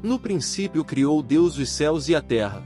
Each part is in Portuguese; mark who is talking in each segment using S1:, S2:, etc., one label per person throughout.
S1: No princípio criou Deus os céus e a terra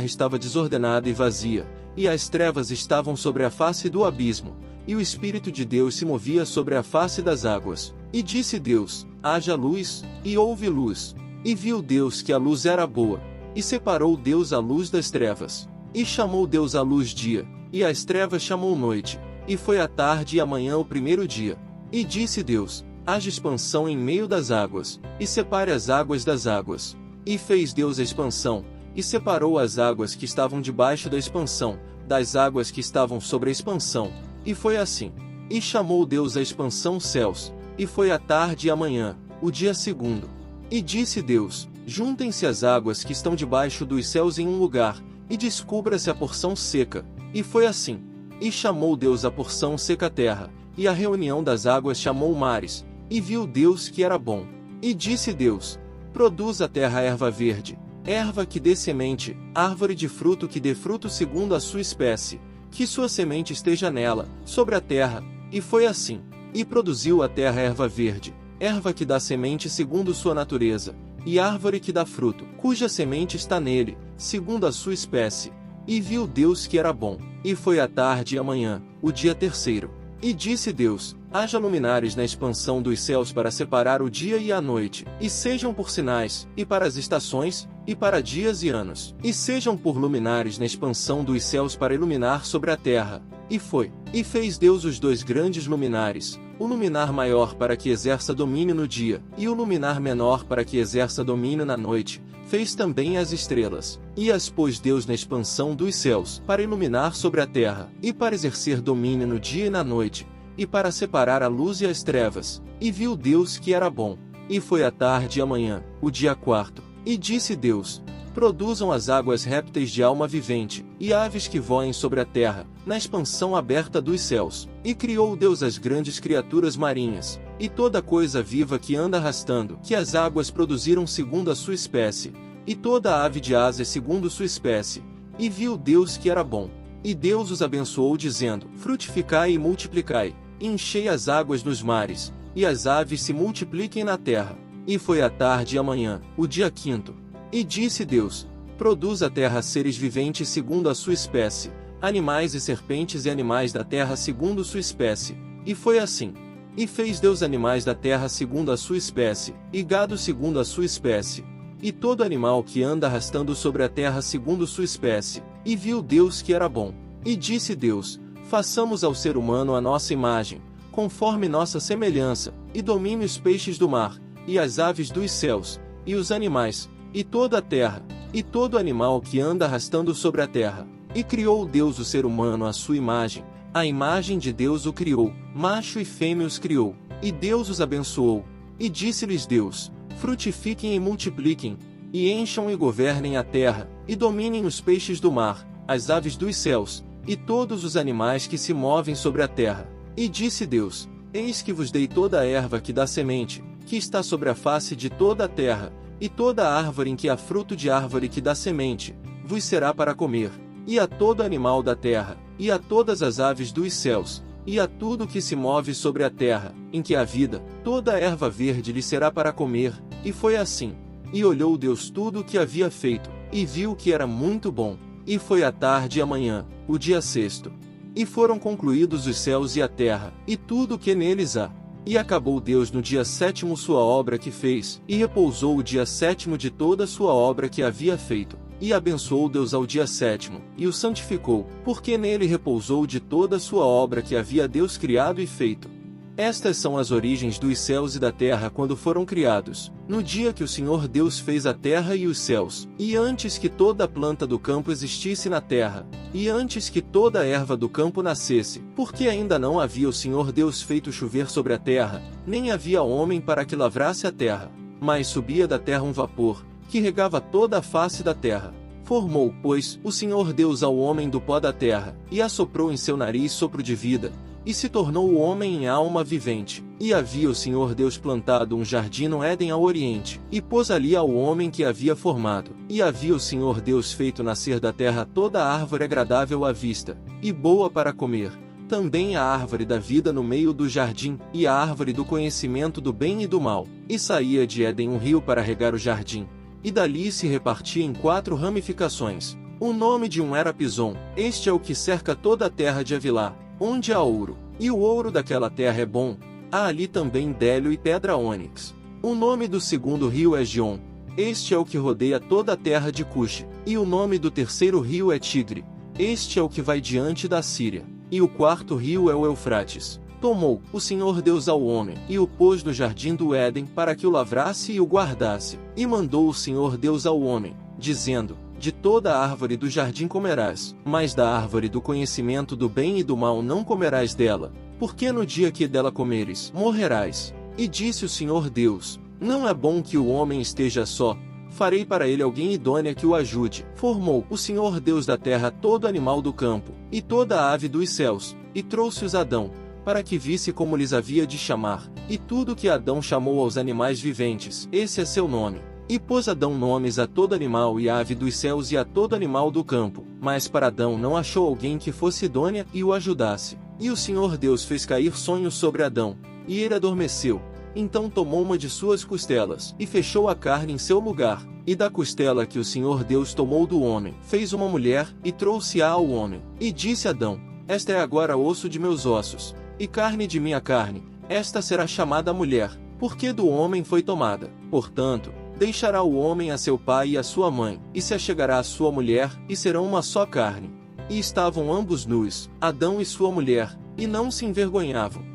S1: estava desordenada e vazia, e as trevas estavam sobre a face do abismo, e o Espírito de Deus se movia sobre a face das águas. E disse Deus: haja luz, e houve luz. E viu Deus que a luz era boa, e separou Deus a luz das trevas. E chamou Deus a luz dia, e as trevas chamou noite, e foi a tarde e a manhã o primeiro dia. E disse Deus: haja expansão em meio das águas, e separe as águas das águas. E fez Deus a expansão, e separou as águas que estavam debaixo da expansão, das águas que estavam sobre a expansão, e foi assim. E chamou Deus a expansão céus, e foi a tarde e a manhã, o dia segundo. E disse Deus: juntem-se as águas que estão debaixo dos céus em um lugar, e descubra-se a porção seca. E foi assim. E chamou Deus a porção seca terra, e a reunião das águas chamou mares, e viu Deus que era bom. E disse Deus: produz a terra erva verde, erva que dê semente, árvore de fruto que dê fruto segundo a sua espécie, que sua semente esteja nela, sobre a terra. E foi assim. E produziu a terra erva verde, erva que dá semente segundo sua natureza, e árvore que dá fruto, cuja semente está nele, segundo a sua espécie. E viu Deus que era bom. E foi a tarde e a manhã, o dia terceiro. E disse Deus: haja luminares na expansão dos céus para separar o dia e a noite, e sejam por sinais, e para as estações, e para dias e anos, e sejam por luminares na expansão dos céus para iluminar sobre a terra. E foi. E fez Deus os dois grandes luminares, o luminar maior para que exerça domínio no dia, e o luminar menor para que exerça domínio na noite. Fez também as estrelas, e as pôs Deus na expansão dos céus, para iluminar sobre a terra, e para exercer domínio no dia e na noite, e para separar a luz e as trevas. E viu Deus que era bom. E foi a tarde e a manhã, o dia quarto. E disse Deus: produzam as águas répteis de alma vivente, e aves que voem sobre a terra, na expansão aberta dos céus. E criou Deus as grandes criaturas marinhas, e toda coisa viva que anda arrastando, que as águas produziram segundo a sua espécie, e toda ave de asas segundo sua espécie. E viu Deus que era bom. E Deus os abençoou dizendo: frutificai e multiplicai, e enchei as águas nos mares, e as aves se multipliquem na terra. E foi a tarde e a manhã, o dia quinto. E disse Deus: produz a terra seres viventes segundo a sua espécie, animais e serpentes e animais da terra segundo sua espécie. E foi assim. E fez Deus animais da terra segundo a sua espécie, e gado segundo a sua espécie, e todo animal que anda arrastando sobre a terra segundo sua espécie. E viu Deus que era bom. E disse Deus: façamos ao ser humano a nossa imagem, conforme nossa semelhança, e domine os peixes do mar, e as aves dos céus, e os animais, e toda a terra, e todo animal que anda arrastando sobre a terra. E criou Deus o ser humano à sua imagem, a imagem de Deus o criou, macho e fêmea os criou. E Deus os abençoou. E disse-lhes Deus: frutifiquem e multipliquem, e encham e governem a terra, e dominem os peixes do mar, as aves dos céus, e todos os animais que se movem sobre a terra. E disse Deus: eis que vos dei toda a erva que dá semente, que está sobre a face de toda a terra, e toda a árvore em que há fruto de árvore que dá semente, vos será para comer, e a todo animal da terra, e a todas as aves dos céus, e a tudo que se move sobre a terra, em que há vida, toda a erva verde lhe será para comer. E foi assim. E olhou Deus tudo o que havia feito, e viu que era muito bom. E foi a tarde e a manhã, o dia sexto. E foram concluídos os céus e a terra, e tudo o que neles há. E acabou Deus no dia sétimo sua obra que fez, e repousou o dia sétimo de toda a sua obra que havia feito. E abençoou Deus ao dia sétimo, e o santificou, porque nele repousou de toda a sua obra que havia Deus criado e feito. Estas são as origens dos céus e da terra quando foram criados, no dia que o Senhor Deus fez a terra e os céus, e antes que toda a planta do campo existisse na terra, e antes que toda a erva do campo nascesse, porque ainda não havia o Senhor Deus feito chover sobre a terra, nem havia homem para que lavrasse a terra, mas subia da terra um vapor, que regava toda a face da terra. Formou, pois, o Senhor Deus ao homem do pó da terra, e assoprou em seu nariz sopro de vida, e se tornou o homem em alma vivente. E havia o Senhor Deus plantado um jardim no Éden ao oriente, e pôs ali ao homem que havia formado. E havia o Senhor Deus feito nascer da terra toda a árvore agradável à vista, e boa para comer, também a árvore da vida no meio do jardim, e a árvore do conhecimento do bem e do mal. E saía de Éden um rio para regar o jardim, e dali se repartia em 4 ramificações. O nome de um era Pison, este é o que cerca toda a terra de Havilá, onde há ouro, e o ouro daquela terra é bom, há ali também délio e pedra ônix. O nome do segundo rio é Gion, este é o que rodeia toda a terra de Cuxi, e o nome do terceiro rio é Tigre, este é o que vai diante da Síria, e o quarto rio é o Eufrates. Tomou o Senhor Deus ao homem, e o pôs no jardim do Éden para que o lavrasse e o guardasse. E mandou o Senhor Deus ao homem, dizendo: de toda a árvore do jardim comerás, mas da árvore do conhecimento do bem e do mal não comerás dela, porque no dia que dela comeres, morrerás. E disse o Senhor Deus: não é bom que o homem esteja só, farei para ele alguém idônea que o ajude. Formou o Senhor Deus da terra todo animal do campo, e toda a ave dos céus, e trouxe-os a Adão, para que visse como lhes havia de chamar. E tudo que Adão chamou aos animais viventes, esse é seu nome. E pôs Adão nomes a todo animal e ave dos céus e a todo animal do campo. Mas para Adão não achou alguém que fosse idônea e o ajudasse. E o Senhor Deus fez cair sonho sobre Adão, e ele adormeceu. Então tomou uma de suas costelas, e fechou a carne em seu lugar. E da costela que o Senhor Deus tomou do homem, fez uma mulher, e trouxe-a ao homem. E disse Adão: esta é agora osso de meus ossos, e carne de minha carne, esta será chamada mulher, porque do homem foi tomada. Portanto, deixará o homem a seu pai e a sua mãe, e se achegará à sua mulher, e serão uma só carne. E estavam ambos nus, Adão e sua mulher, e não se envergonhavam.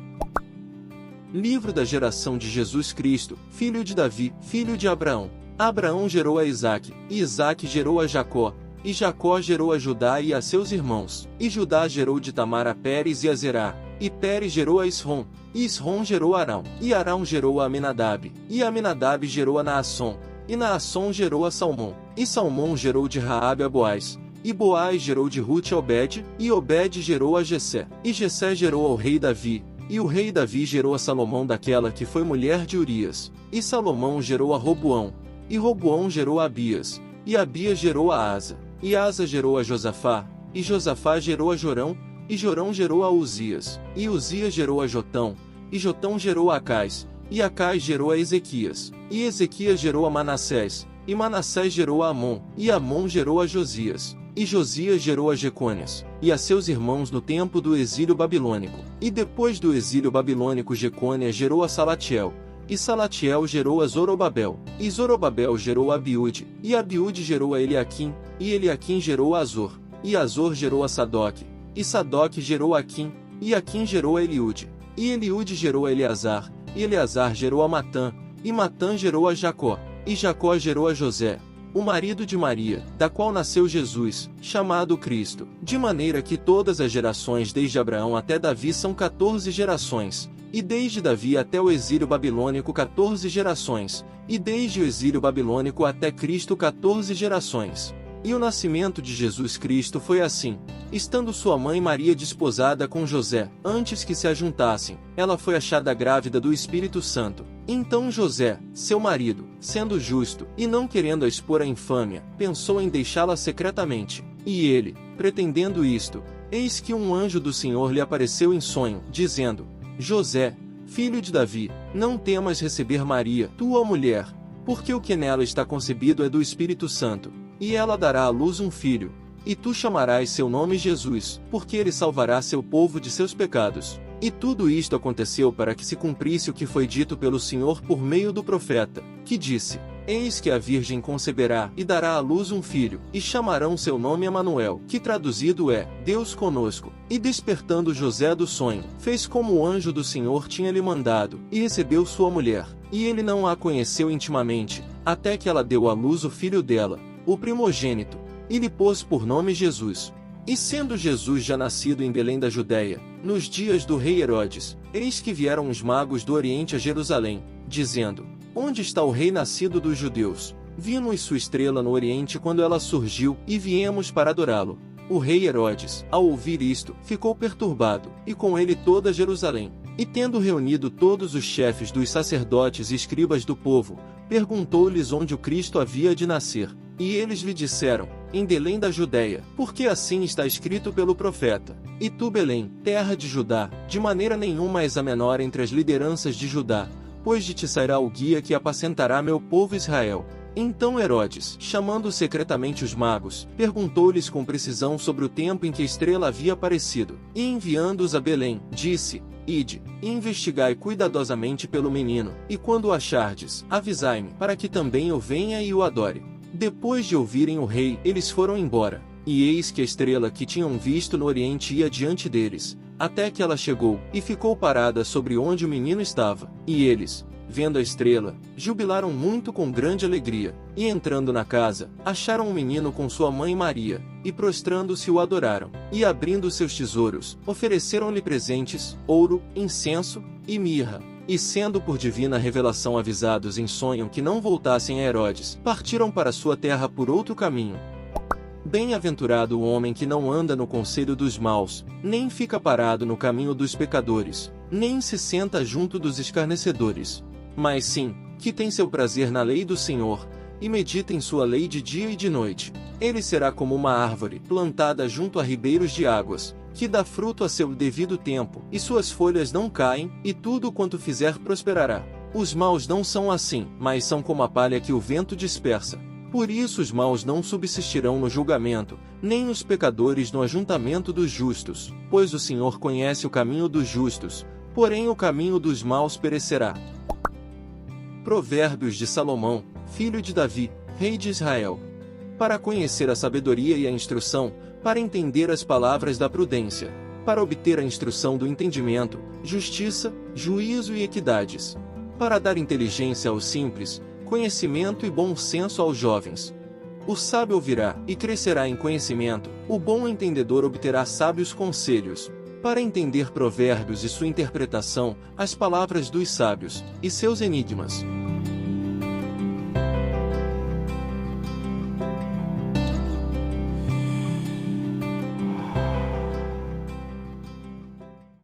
S1: Livro da geração de Jesus Cristo, filho de Davi, filho de Abraão. Abraão gerou a Isaque, e Isaque gerou a Jacó, e Jacó gerou a Judá e a seus irmãos. E Judá gerou de Tamar a Pérez e a Zerá, e Pérez gerou a Esrom, e Esrom gerou a Arão, e Arão gerou a Aminadab, e Aminadab gerou a Naasson, e Naasson gerou a Salmão, e Salmão gerou de Raabe a Boaz, e Boaz gerou de Rute a Obed, e Obed gerou a Jessé, e Jessé gerou ao rei Davi, e o rei Davi gerou a Salomão daquela que foi mulher de Urias, e Salomão gerou a Roboão, e Roboão gerou a Abias, e Abias gerou a Asa, e Asa gerou a Josafá, e Josafá gerou a Jorão, e Jorão gerou a Uzias, e Uzias gerou a Jotão, e Jotão gerou a Acais, e Acais gerou a Ezequias, e Ezequias gerou a Manassés, e Manassés gerou a Amon, e Amon gerou a Josias, e Josias gerou a Jecônias, e a seus irmãos no tempo do exílio babilônico. E depois do exílio babilônico Jecônias gerou a Salatiel, e Salatiel gerou a Zorobabel, e Zorobabel gerou a Abiúde, e Abiúde gerou a Eliaquim, e Eliaquim gerou a Azor, e Azor gerou a Sadoque, e Sadoque gerou a Aquim, e Aquim gerou a Eliúde, e Eliúde gerou a Eleazar, e Eleazar gerou a Matã, e Matã gerou a Jacó, e Jacó gerou a José, o marido de Maria, da qual nasceu Jesus, chamado Cristo, de maneira que todas as gerações desde Abraão até Davi são 14 gerações, e desde Davi até o exílio babilônico 14 gerações, e desde o exílio babilônico até Cristo 14 gerações. E o nascimento de Jesus Cristo foi assim: estando sua mãe Maria desposada com José, antes que se ajuntassem, ela foi achada grávida do Espírito Santo. Então José, seu marido, sendo justo, e não querendo a expor à infâmia, pensou em deixá-la secretamente. E ele, pretendendo isto, eis que um anjo do Senhor lhe apareceu em sonho, dizendo: José, filho de Davi, não temas receber Maria, tua mulher, porque o que nela está concebido é do Espírito Santo. E ela dará à luz um filho, e tu chamarás seu nome Jesus, porque ele salvará seu povo de seus pecados. E tudo isto aconteceu para que se cumprisse o que foi dito pelo Senhor por meio do profeta, que disse: Eis que a virgem conceberá e dará à luz um filho, e chamarão seu nome Emanuel, que traduzido é, Deus conosco. E despertando José do sonho, fez como o anjo do Senhor tinha lhe mandado, e recebeu sua mulher. E ele não a conheceu intimamente, até que ela deu à luz o filho dela, o primogênito, e lhe pôs por nome Jesus. E sendo Jesus já nascido em Belém da Judéia, nos dias do rei Herodes, eis que vieram os magos do Oriente a Jerusalém, dizendo: Onde está o rei nascido dos judeus? Vimos sua estrela no Oriente quando ela surgiu, e viemos para adorá-lo. O rei Herodes, ao ouvir isto, ficou perturbado, e com ele toda Jerusalém. E tendo reunido todos os chefes dos sacerdotes e escribas do povo, perguntou-lhes onde o Cristo havia de nascer. E eles lhe disseram: Em Belém da Judéia, porque assim está escrito pelo profeta: E tu, Belém, terra de Judá, de maneira nenhuma és a menor entre as lideranças de Judá, pois de ti sairá o guia que apacentará meu povo Israel. Então Herodes, chamando secretamente os magos, perguntou-lhes com precisão sobre o tempo em que a estrela havia aparecido, e enviando-os a Belém, disse: Ide, e investigai cuidadosamente pelo menino, e quando o achardes, avisai-me, para que também eu venha e o adore. Depois de ouvirem o rei, eles foram embora, e eis que a estrela que tinham visto no oriente ia diante deles, até que ela chegou, e ficou parada sobre onde o menino estava, e eles, vendo a estrela, jubilaram muito com grande alegria, e entrando na casa, acharam o menino com sua mãe Maria, e prostrando-se o adoraram, e abrindo seus tesouros, ofereceram-lhe presentes, ouro, incenso, e mirra. E sendo por divina revelação avisados em sonho que não voltassem a Herodes, partiram para sua terra por outro caminho. Bem-aventurado o homem que não anda no conselho dos maus, nem fica parado no caminho dos pecadores, nem se senta junto dos escarnecedores, mas sim, que tem seu prazer na lei do Senhor, e medita em sua lei de dia e de noite. Ele será como uma árvore plantada junto a ribeiros de águas, que dá fruto a seu devido tempo, e suas folhas não caem, e tudo quanto fizer prosperará. Os maus não são assim, mas são como a palha que o vento dispersa. Por isso os maus não subsistirão no julgamento, nem os pecadores no ajuntamento dos justos, pois o Senhor conhece o caminho dos justos, porém o caminho dos maus perecerá. Provérbios de Salomão, filho de Davi, rei de Israel. Para conhecer a sabedoria e a instrução, para entender as palavras da prudência, para obter a instrução do entendimento, justiça, juízo e equidades, para dar inteligência aos simples, conhecimento e bom senso aos jovens. O sábio ouvirá e crescerá em conhecimento, o bom entendedor obterá sábios conselhos. Para entender provérbios e sua interpretação, as palavras dos sábios, e seus enigmas.